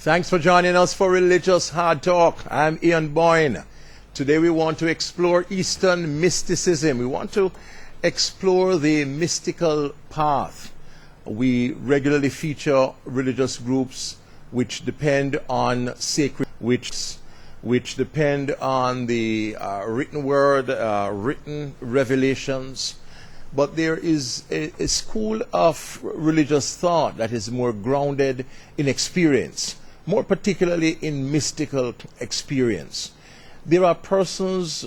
Thanks for joining us for Religious Hard Talk. I'm Ian Boyne. Today we want to explore Eastern mysticism. We want to explore the mystical path. We regularly feature religious groups which depend on sacred, which depend on the written word, written revelations. But there is a school of religious thought that is more grounded in experience, more particularly in mystical experience. There are persons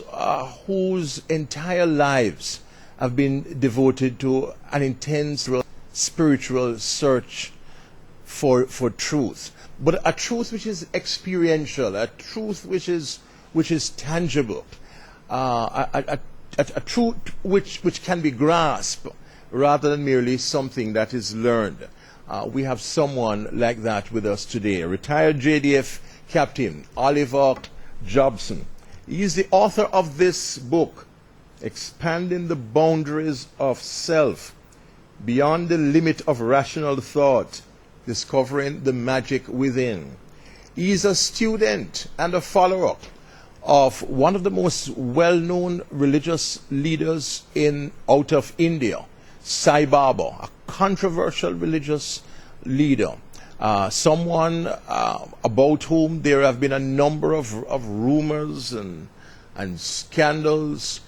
whose entire lives have been devoted to an intense spiritual search for truth, but a truth which is experiential, a truth which is tangible, a truth which can be grasped rather than merely something that is learned. We have someone like that with us today, retired JDF Captain Oliver Jobson. He is the author of this book, Expanding the Boundaries of Self, Beyond the Limit of Rational Thought, Discovering the Magic Within. He is a student and a follower of one of the most well-known religious leaders out of India, Sai Baba, a controversial religious leader, someone about whom there have been a number of rumors and scandals,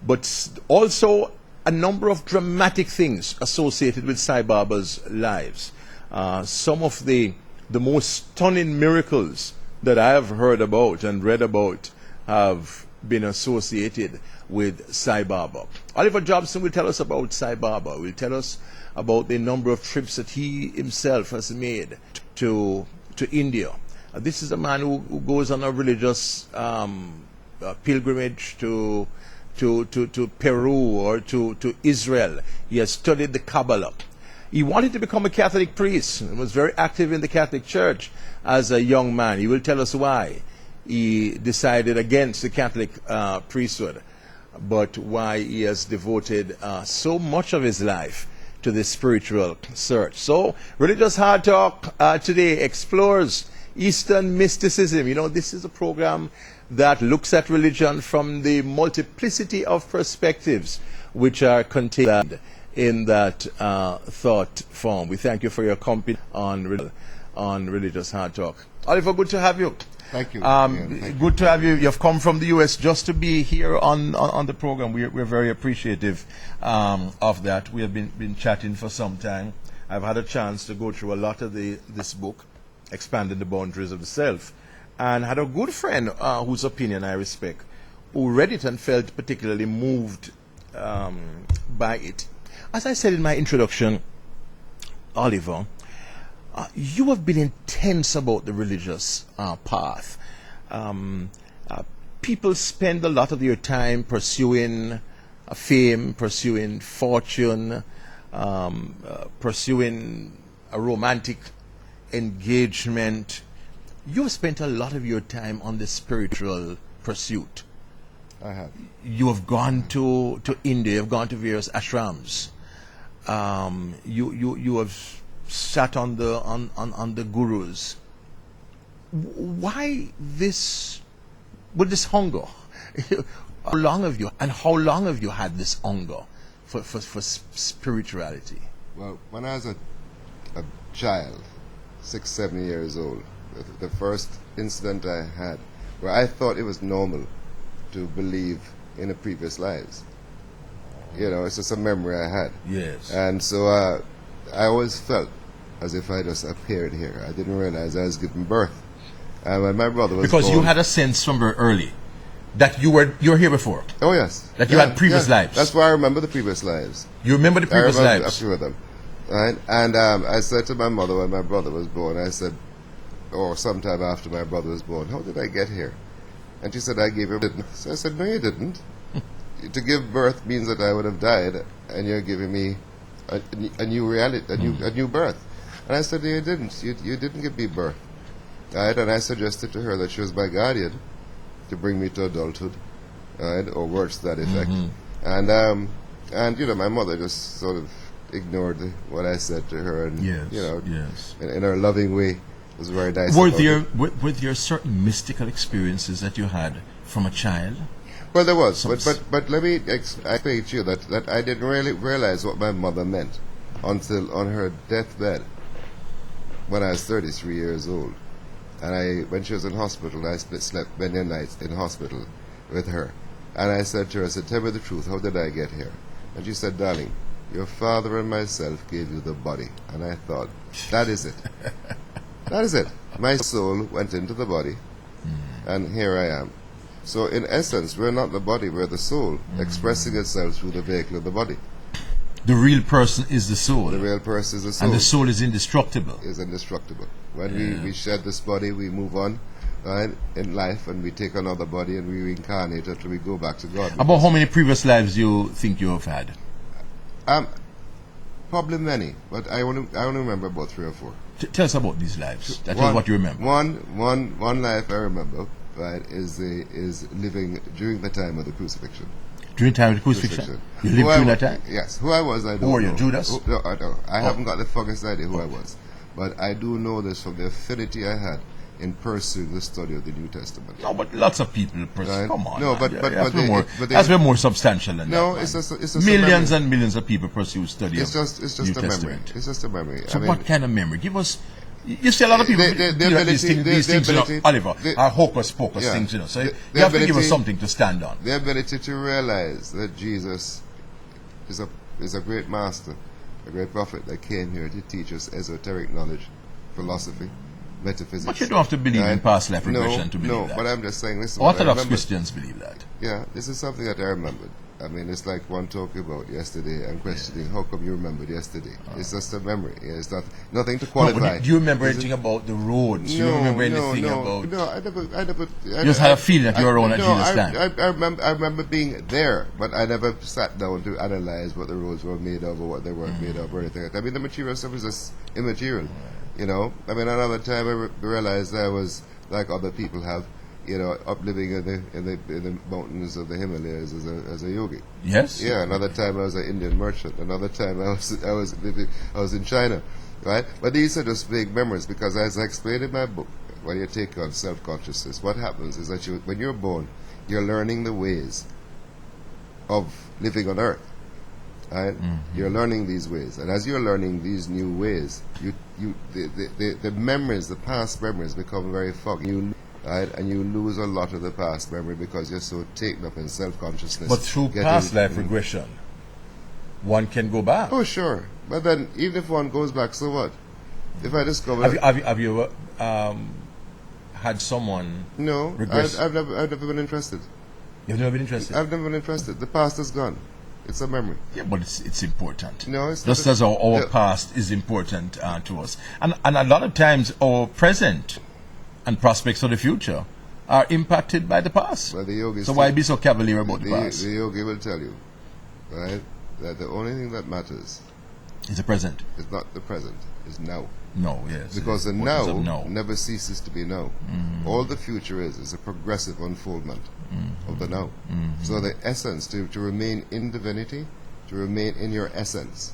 but also a number of dramatic things associated with Sai Baba's lives. Some of the most stunning miracles that I have heard about and read about have been associated with Sai Baba. Oliver Jobson will tell us about Sai Baba. Will tell us about the number of trips that he himself has made to India. This is a man who goes on a religious pilgrimage to Peru or to Israel. He has studied the Kabbalah. He wanted to become a Catholic priest and was very active in the Catholic Church as a young man. He will tell us why he decided against the Catholic priesthood, but why he has devoted so much of his life to this spiritual search. So, Religious Hard Talk today explores Eastern mysticism. You know, this is a program that looks at religion from the multiplicity of perspectives which are contained in that thought form. We thank you for your company on Religious Hard Talk. Oliver, good to have you. Thank you. Good to have you. You've come from the U.S. just to be here on the program. We're very appreciative of that. We have been chatting for some time. I've had a chance to go through a lot of this book, Expanding the Boundaries of the Self, and had a good friend whose opinion I respect, who read it and felt particularly moved by it. As I said in my introduction, Oliver, you have been intense about the religious path. People spend a lot of their time pursuing fame, pursuing fortune, pursuing a romantic engagement. You have spent a lot of your time on the spiritual pursuit. I have. You have gone to India. You have gone to various ashrams. You have sat on the gurus. Why this? With this hunger? How long have you had this hunger for spirituality? Well, when I was a child, 6, 7 years old, the first incident I had where I thought it was normal to believe in the previous lives. You know, it's just a memory I had. Yes. And so I always felt as if I just appeared here. I didn't realize I was giving birth. And when my brother was because born, you had a sense from very early that you were here before. Oh yes. That you had previous lives. That's why I remember the previous lives. You remember the previous I remember lives. a few of them. Right? And I said to my mother when my brother was born, I said, or sometime after my brother was born, how did I get here? And she said, I gave him. So I said, no, you didn't. To give birth means that I would have died, and you're giving me a new reality, a new birth. And I said, no, you didn't. You didn't give me birth. Right? And I suggested to her that she was my guardian to bring me to adulthood, right? Or words to that effect. Mm-hmm. And you know, my mother just sort of ignored what I said to her, and yes, you know, yes. in her loving way, was very nice. Were about there it. were there certain mystical experiences that you had from a child? Well, there was, but let me explain to you that I didn't really realize what my mother meant until on her deathbed when I was 33 years old. And when she was in hospital, I slept many nights in hospital with her. And I said to her, I said, tell me the truth, how did I get here? And she said, darling, your father and myself gave you the body. And I thought, that is it. That is it. My soul went into the body, and here I am. So in essence, we're not the body, we're the soul, expressing itself through the vehicle of the body. The real person is the soul. The real person is the soul. And the soul is indestructible. Is indestructible. When we shed this body, we move on, right, in life, and we take another body and we reincarnate until we go back to God. About how many previous lives you think you have had? Probably many, but I only remember about 3 or 4. Tell us about these lives. That is what you remember. One life I remember, right, is living during the time of the crucifixion. During the time of the crucifixion? You lived during that time? Yes. Who I was, I don't know. Who were you, Judas? No, I don't. I haven't got the foggiest idea who I was. But I do know this from the affinity I had in pursuing the study of the New Testament. No, but lots of people pursue. Come on. No, man. but that's been more substantial than no, that. It's just millions and millions of people pursue study it's of just New a Testament. memory. It's just a memory. So what kind of memory? Give us. You see a lot of people these things, you know, Oliver, are hocus pocus things, you know. So you have to give us something to stand on. The ability to realize that Jesus is a great master, a great prophet that came here to teach us esoteric knowledge, philosophy, metaphysics. But you don't have to believe in past life regression to believe that. No, but I'm just saying this. Orthodox Christians believe that. Yeah, this is something that I remembered. I mean, it's like one talking about yesterday and questioning how come you remembered yesterday. It's just a memory. It's nothing to qualify. Do you remember anything about the roads? Do you remember anything about? No, I never. You just had a feeling that you were around at Jesus' time. I remember being there, but I never sat down to analyze what the roads were made of or what they weren't made of or anything like that. I mean, the material stuff is just immaterial. You know, I mean, another time I realized I was like other people have. You know, up living in the mountains of the Himalayas as a yogi. Yes. Yeah. Another time I was an Indian merchant. Another time I was in China, right? But these are just vague memories because, as I explained in my book, when you take on self-consciousness, what happens is that when you're born, you're learning the ways of living on Earth. Right? Mm-hmm. You're learning these ways, and as you're learning these new ways, the memories, the past memories, become very foggy. Right? And you lose a lot of the past memory because you're so taken up in self-consciousness. But through past life regression, one can go back. Oh, sure. But then, even if one goes back, so what? If I discover... Have you ever had someone regress? I've never been interested. You've never been interested? I've never been interested. The past is gone. It's a memory. Yeah, but it's important. No, it's just as our past is important to us. And a lot of times our present and prospects for the future are impacted by the past. Well, the yogis so why be so cavalier about the past? The yogi will tell you, right, that the only thing that matters is the present. It's not the present. It's now. No, yes. Because the now never ceases to be now. Mm-hmm. All the future is a progressive unfoldment of the now. Mm-hmm. So the essence, to remain in divinity, to remain in your essence,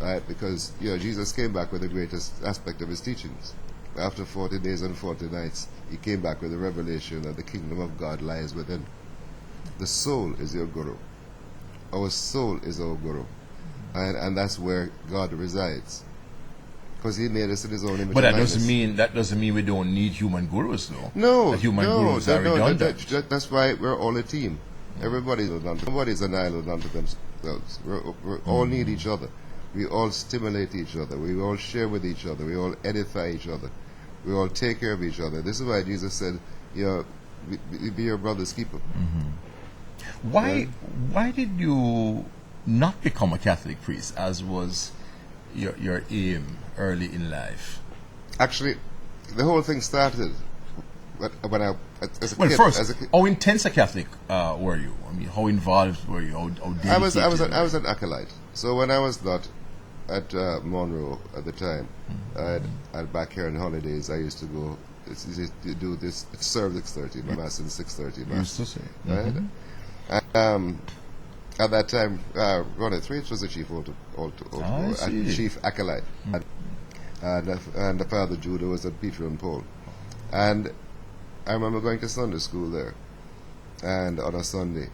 right? Because Jesus came back with the greatest aspect of his teachings. After 40 days and 40 nights, he came back with a revelation that the kingdom of God lies within. The soul is your guru. Our soul is our guru. And that's where God resides. Because he made us in his own image. But that doesn't mean we don't need human gurus, though. No. Human gurus are redundant. That's why we're all a team. Nobody's an island unto themselves. We all need each other. We all stimulate each other. We all share with each other. We all edify each other. We all take care of each other. This is why Jesus said, be your brother's keeper. Mm-hmm. Why did you not become a Catholic priest, as was your aim early in life? Actually, the whole thing started when I, as a kid. First, how intense a Catholic were you? I mean, how involved were you? How dedicated? I was an acolyte. So when I was not at Monroe at the time, I'd back here on holidays, I used to go do this, serve 6:30, my mass in 6:30. Used to say. Right? And, at that time, Ronnie Threach was the chief chief acolyte. and the Father Judah was at Peter and Paul. And I remember going to Sunday school there, and on a Sunday,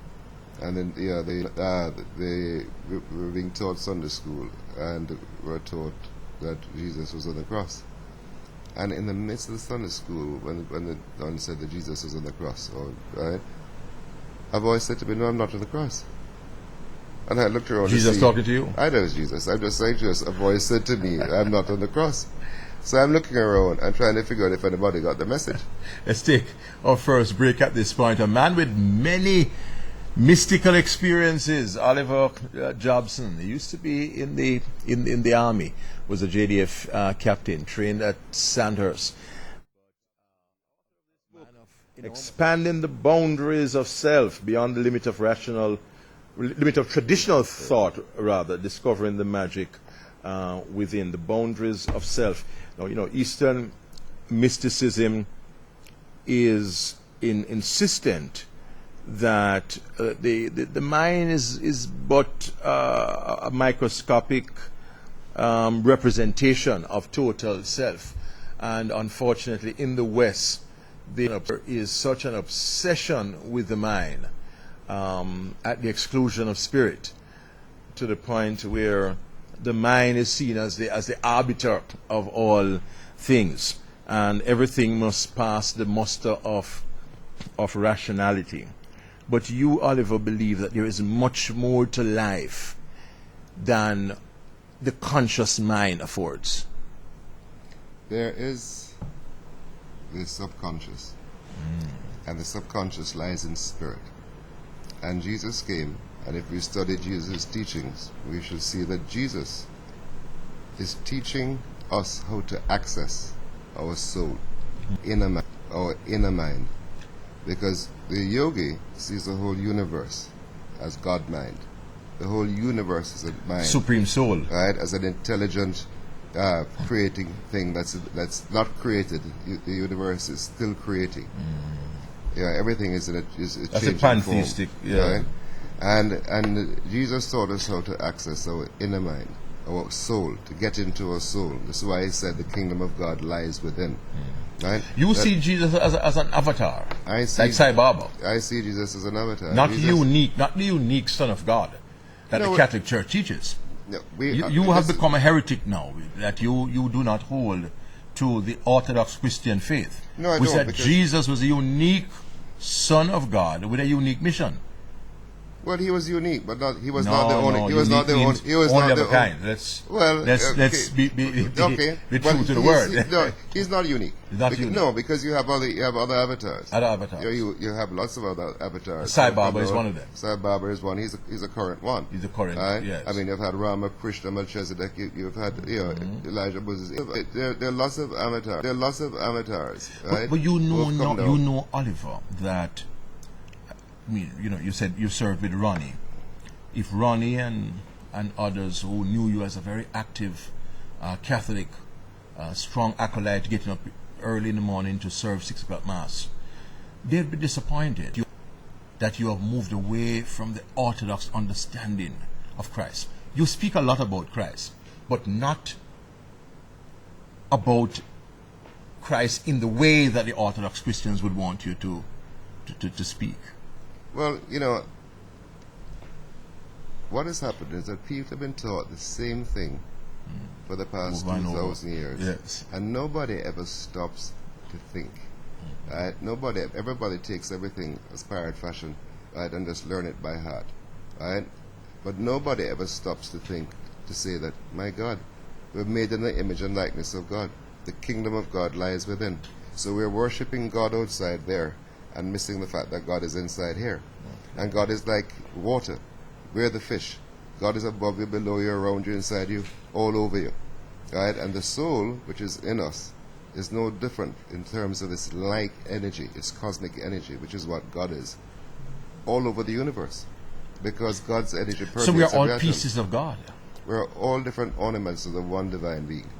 and then they were being taught Sunday school, and were taught that Jesus was on the cross. And in the midst of the Sunday school, when the nun said that Jesus was on the cross, right, a voice said to me, "No, I'm not on the cross." And I looked around. Jesus talking to you? I know it's Jesus. I'm just saying to us, a voice said to me, "I'm not on the cross." So I'm looking around and trying to figure out if anybody got the message. Let's take our first break at this point. A man with many mystical experiences, Oliver Jobson. He used to be in the army, was a JDF captain, trained at Sandhurst. Expanding the boundaries of self beyond the limit of traditional thought, rather, discovering the magic within the boundaries of self. Now, Eastern mysticism is insistent that the mind is but a microscopic representation of total self, and unfortunately, in the West, there is such an obsession with the mind at the exclusion of spirit, to the point where the mind is seen as the arbiter of all things, and everything must pass the muster of rationality. But you, Oliver, believe that there is much more to life than the conscious mind affords. There is the subconscious, and the subconscious lies in spirit. And Jesus came, and if we study Jesus' teachings, we shall see that Jesus is teaching us how to access our soul, our inner mind. Because the yogi sees the whole universe as God mind. The whole universe is a mind. Supreme soul. Right? As an intelligent, creating thing that's not created. The universe is still creating. Yeah, everything is That's changing a pantheistic, form, yeah. right? And Jesus taught us how to access our inner mind, our soul, to get into our soul. That's why he said the kingdom of God lies within. Right? You see Jesus as an avatar, I see, like Sai Baba. I see Jesus as an avatar. Not Jesus, the unique Son of God that No, the Catholic Church teaches. No, You have become a heretic now, that you do not hold to the Orthodox Christian faith. No, I we don't, said because- Jesus was a unique Son of God with a unique mission. Well, he was unique, but he was No, not the only. no, he was not the unique only. He was means not only the of a kind. Let's okay. be Okay, true but to the word. No, he's not unique. He's not unique. No, because you have other avatars. Other avatars. You have lots of other avatars. Sai Baba is one of them. Sai Baba is one. He's a current one. He's a current, right? yes. I mean, you've had Rama, Krishna, Melchizedek. You've had Elijah, Moses. There are lots of avatars. There are lots of avatars. Right? But you who have come down. know, Oliver, that you said you served with Ronnie. If Ronnie and others who knew you as a very active Catholic, strong acolyte, getting up early in the morning to serve 6 o'clock Mass, they'd be disappointed that you have moved away from the Orthodox understanding of Christ. You speak a lot about Christ, but not about Christ in the way that the Orthodox Christians would want you to speak. Well, what has happened is that people have been taught the same thing for the past 2,000 years. Yes. And nobody ever stops to think. Right? Everybody takes everything as pirate fashion, right, and just learn it by heart. Right? But nobody ever stops to think, to say that, my God, we're made in the image and likeness of God. The kingdom of God lies within. So we're worshipping God outside there and missing the fact that God is inside here. And God is like water. We're the fish. God is above you, below you, around you, inside you, all over you. Right? And the soul, which is in us, is no different in terms of its like energy, its cosmic energy, which is what God is, all over the universe. Because God's energy permeates. So we are all every atom. pieces of God. We're all different ornaments of the one divine being.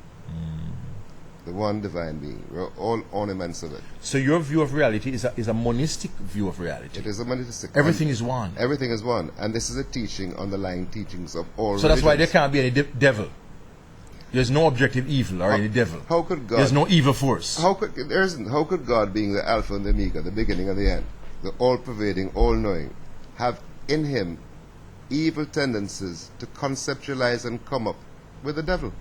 The one divine being. We're all ornaments of it. So your view of reality is a monistic view of reality. It is a monistic. Everything is one. Everything is one. And this is a teaching, underlying teachings of all So that's why there religions. can't be any devil. There's no objective evil or any devil. How could God? There's no evil force. How could God, being the Alpha and the Omega, the beginning and the end, the all-pervading, all-knowing, have in him evil tendencies to conceptualize and come up with the devil?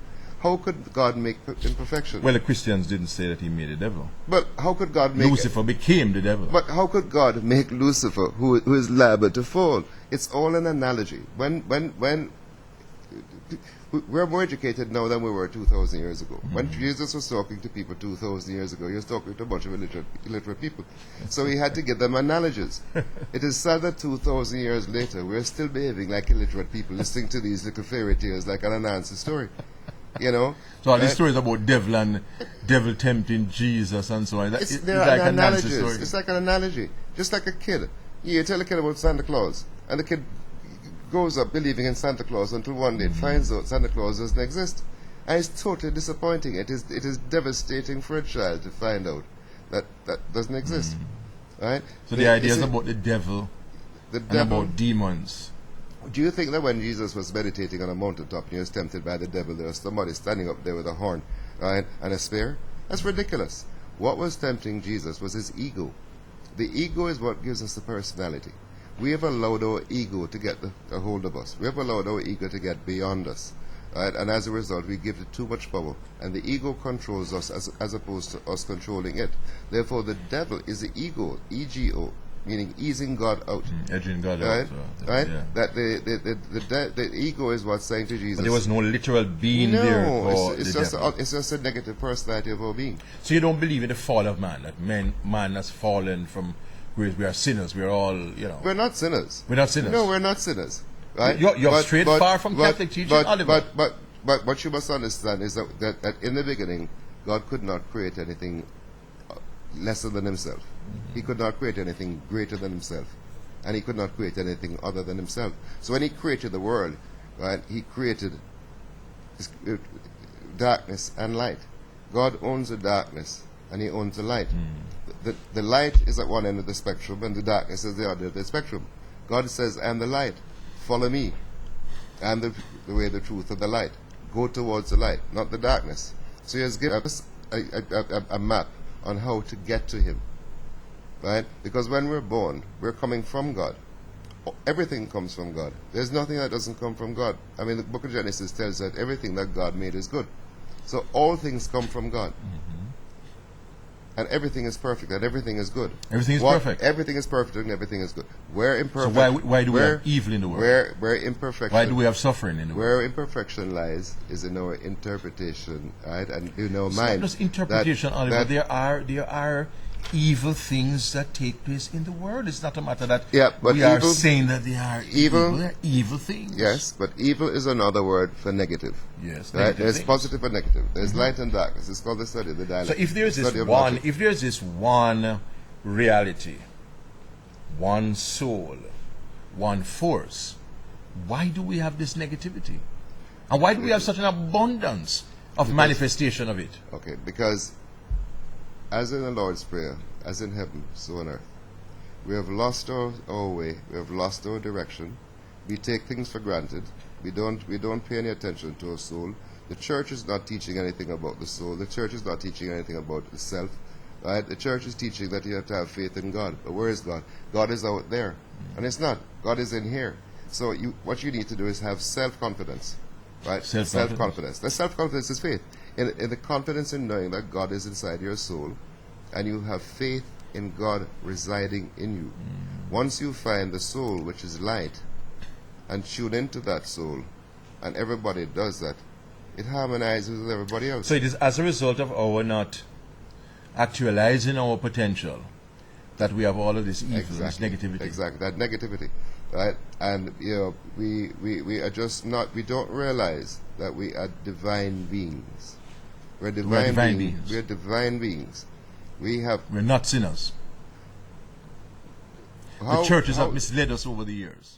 How could God make imperfection? Well, the Christians didn't say that he made the devil. But how could God make Lucifer became the devil. But how could God make Lucifer, who is liable to fall? It's all an analogy. When we're more educated now than we were 2,000 years ago. When Jesus was talking to people 2,000 years ago, he was talking to a bunch of illiterate people. So he had to give them analogies. It is sad that 2,000 years later, we're still behaving like illiterate people, listening to these little fairy tales like an Anansi story. You know? So all these stories about devil and devil tempting Jesus and so on. It's like an analogy. It's like an analogy. Just like a kid. You tell a kid about Santa Claus, and the kid grows up believing in Santa Claus until one day it finds out Santa Claus doesn't exist. And it's totally disappointing. It is devastating for a child to find out that doesn't exist. Right? So the idea is about the devil and about demons. Do you think that when Jesus was meditating on a mountaintop and he was tempted by the devil, there was somebody standing up there with a horn, right, and a spear? That's ridiculous. What was tempting Jesus was his ego. The ego is what gives us the personality. We have allowed our ego to get a hold of us. We have allowed our ego to get beyond us. Right? And as a result, we give it too much power. And the ego controls us as opposed to us controlling it. Therefore, the devil is the ego, E-G-O, meaning easing God out. Edging God right? out. Right? Yeah. That the ego is what's saying to Jesus. But there was no literal being there for it's just a negative personality of our being. So you don't believe in the fall of man, that man has fallen from grace. We are sinners. We are all, We're not sinners. We're not sinners. No, we're not sinners. Right? You're straight far from Catholic teaching, Oliver. But what you must understand is that in the beginning, God could not create anything lesser than himself. He could not create anything greater than himself. And he could not create anything other than himself. So when he created the world, right, he created darkness and light. God owns the darkness and he owns the light. The light is at one end of the spectrum and the darkness is the other end of the spectrum. God says, I am the light. Follow me. I am the way, the truth, and the light. Go towards the light, not the darkness. So he has given us a map on how to get to him. Right? Because when we're born, we're coming from God. Everything comes from God. There's nothing that doesn't come from God. I mean, the book of Genesis tells us that everything that God made is good. So all things come from God. And everything is perfect, and everything is good. Everything is perfect. Everything is perfect, and everything is good. We're imperfect. So why do we have evil in the world? Where imperfection. Why do we have suffering in the world? Where imperfection lies is in our interpretation, right? And mind. It's not just interpretation, Oliver. There are evil things that take place in the world. It's not a matter that we are saying that they are evil. They are evil things. Yes, but evil is another word for negative. Yes, right? There's positive and negative. There's light and darkness. It's called the study of the dialect. So if there's this one reality, one soul, one force, why do we have this negativity? And why do we have such an abundance of manifestation of it? Okay, because as in the Lord's Prayer, as in heaven, so on earth, we have lost our way, we have lost our direction, we take things for granted, we don't pay any attention to our soul. The church is not teaching anything about the soul, the church is not teaching anything about the self, right? The church is teaching that you have to have faith in God. But where is God? God is out there, and it's not. God is in here. So what you need to do is have self-confidence, right? Self-confidence. The self-confidence is faith. In the confidence in knowing that God is inside your soul, and you have faith in God residing in you. Once you find the soul, which is light, and tune into that soul, and everybody does that, it harmonizes with everybody else. So it is as a result of our not actualizing our potential that we have all of this evil, this negativity. Exactly, that negativity, right? And we are just not. We don't realize that we are divine beings. We're divine beings. We're divine beings. We're not sinners. The churches have misled us over the years.